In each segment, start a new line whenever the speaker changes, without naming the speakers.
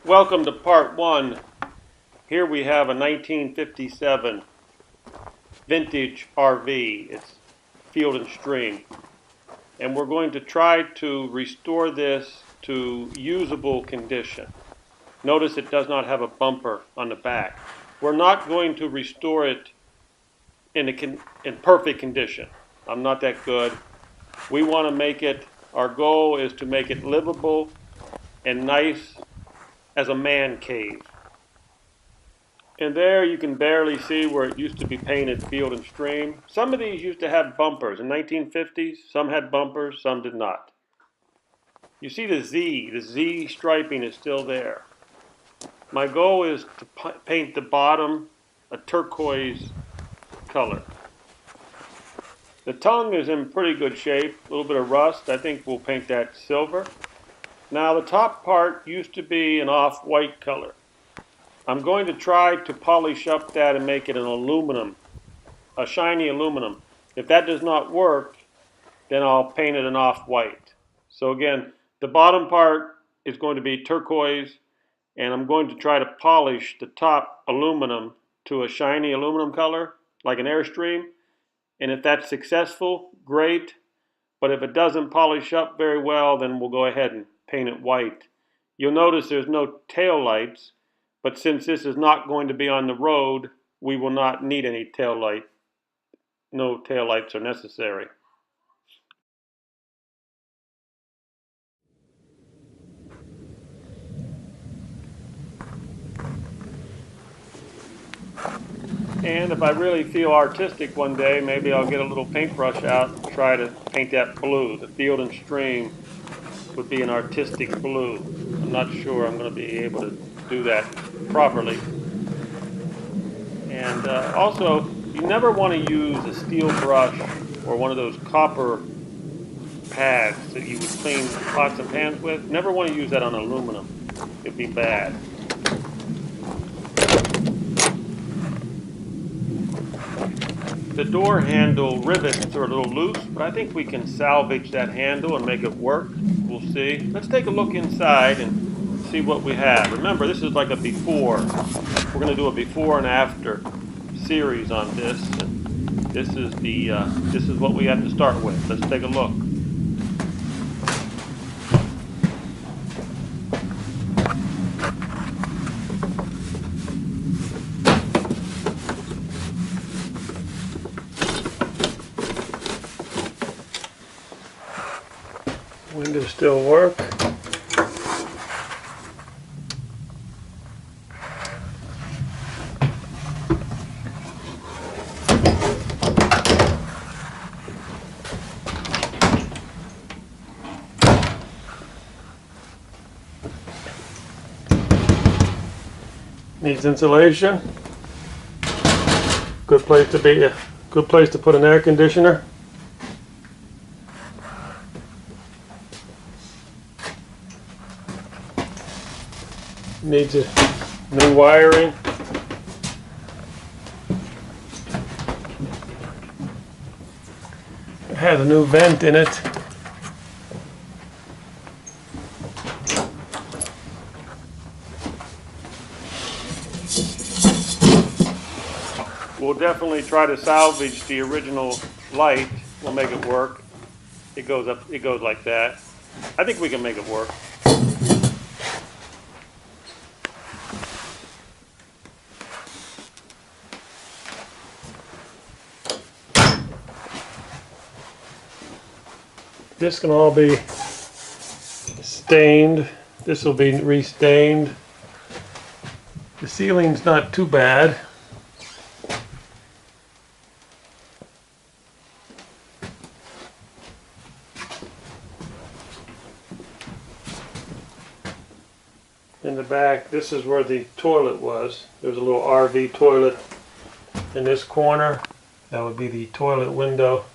Welcome to part one. Here we have a 1957 vintage RV. It's Field and Stream. And we're going to try to restore this to usable condition. Notice it does not have a bumper on the back. We're not going to restore it in perfect condition. I'm not that good. We want to make it, our goal is to make it livable and nice as a man cave. And there you can barely see where it used to be painted Field and Stream. Some of these used to have bumpers. In 1950s, some had bumpers, some did not. You see the Z striping is still there. My goal is to paint the bottom a turquoise color. The tongue is in pretty good shape, a little bit of rust. I think we'll paint that silver. Now the top part used to be an off-white color. I'm going to try to polish up that and make it an aluminum, a shiny aluminum. If that does not work, then I'll paint it an off-white. So again, the bottom part is going to be turquoise, and I'm going to try to polish the top aluminum to a shiny aluminum color, like an Airstream. And if that's successful, great. But if it doesn't polish up very well, then we'll go ahead and paint it white. You'll notice there's no tail lights, but since this is not going to be on the road, we will not need any tail light. No tail lights are necessary. And if I really feel artistic one day, maybe I'll get a little paintbrush out and try to paint that blue. The Field and Stream would be an artistic blue. I'm not sure I'm going to be able to do that properly. And also, you never want to use a steel brush or one of those copper pads that you would clean pots and pans with. Never want to use that on aluminum. It'd be bad. The door handle rivets are a little loose, but I think we can salvage that handle and make it work. We'll see. Let's take a look inside and see what we have. Remember, this is like a before. We're going to do a before and after series on this. And this is what we have to start with. Let's take a look. Windows still work. Needs insulation. Good place to be. A good place to put an air conditioner. Needs a new wiring. It has a new vent in it. We'll definitely try to salvage the original light. We'll make it work. It goes up, it goes like that. I think we can make it work. This can all be stained. This will be restained. The ceiling's not too bad. In the back, this is where the toilet was. There's a little RV toilet in this corner. That would be the toilet window.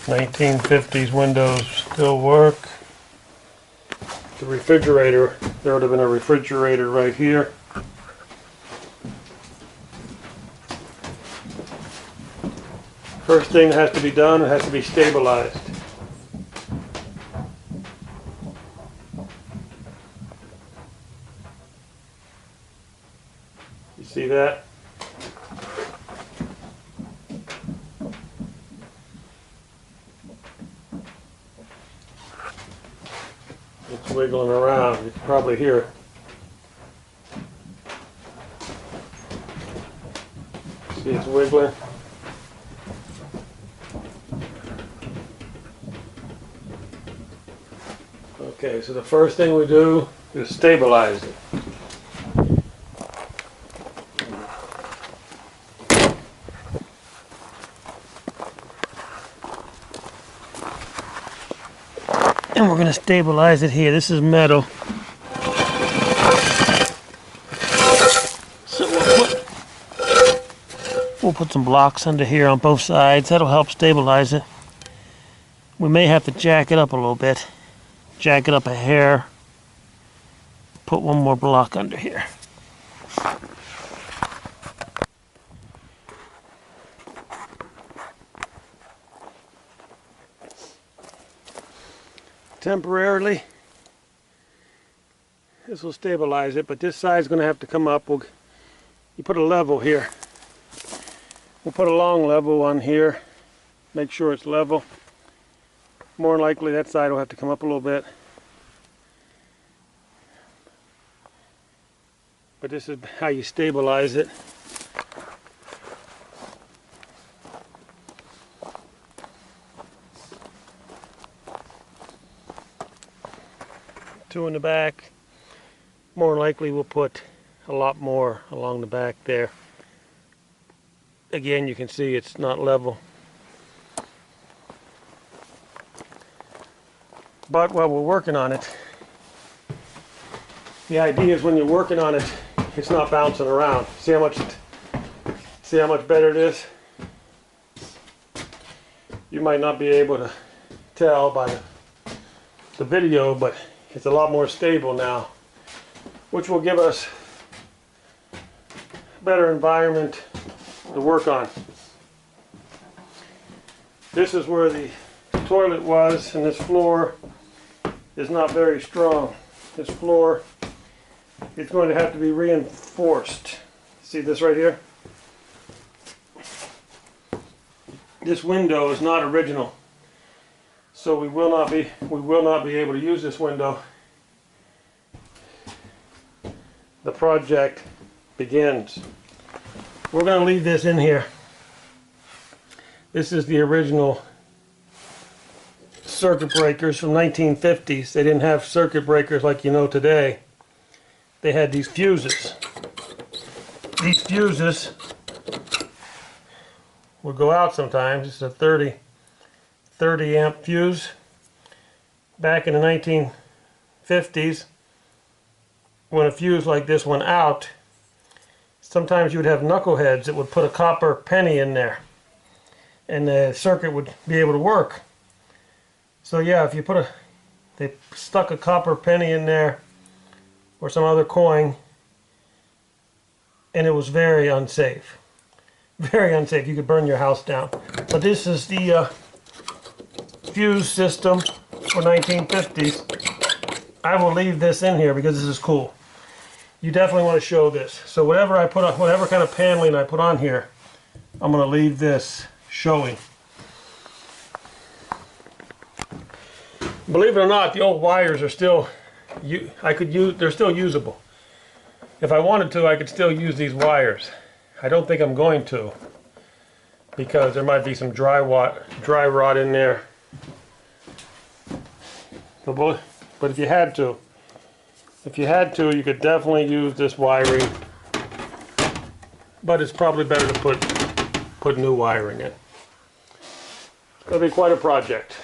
'50s windows still work. The refrigerator, there would have been a refrigerator right here. First thing that has to be done, it has to be stabilized. See that? It's wiggling around. You can probably hear it. See, it's wiggling. Okay, so the first thing we do is stabilize it. And we're going to stabilize it here. This is metal. So we'll put some blocks under here on both sides. That'll help stabilize it. We may have to jack it up a little bit. Jack it up a hair. Put one more block under here. Temporarily, this will stabilize it, but this side's going to have to come up. You put a level here. We'll put a long level on here. Make sure it's level. More likely that side will have to come up a little bit. But this is how you stabilize it. Two in the back. More likely we'll put a lot more along the back there. Again, you can see it's not level. But while we're working on it, the idea is when you're working on it, it's not bouncing around. See how much better it is? You might not be able to tell by the video, but it's a lot more stable now, which will give us a better environment to work on. This is where the toilet was, and this floor is not very strong. This floor is going to have to be reinforced. See this right here? This window is not original, so we will not be able to use this window. The project begins. We're going to leave this in here. This is the original circuit breakers from 1950s. They didn't have circuit breakers like you know today. They had these fuses. These fuses would go out sometimes. This is a 30 amp fuse. Back in the 1950s, when a fuse like this went out, sometimes you would have knuckleheads that would put a copper penny in there, and the circuit would be able to work. So yeah, if you they stuck a copper penny in there or some other coin, and it was very unsafe. Very unsafe. You could burn your house down. But this is the fuse system for 1950s. I will leave this in here because this is cool. You definitely want to show this. So whatever kind of paneling I put on here, I'm going to leave this showing. Believe it or not, the old wires are still, they're still usable. If I wanted to, I could still use these wires. I don't think I'm going to, because there might be some dry rot in there. But if you had to, you could definitely use this wiring. But it's probably better to put new wiring in. It's going to be quite a project.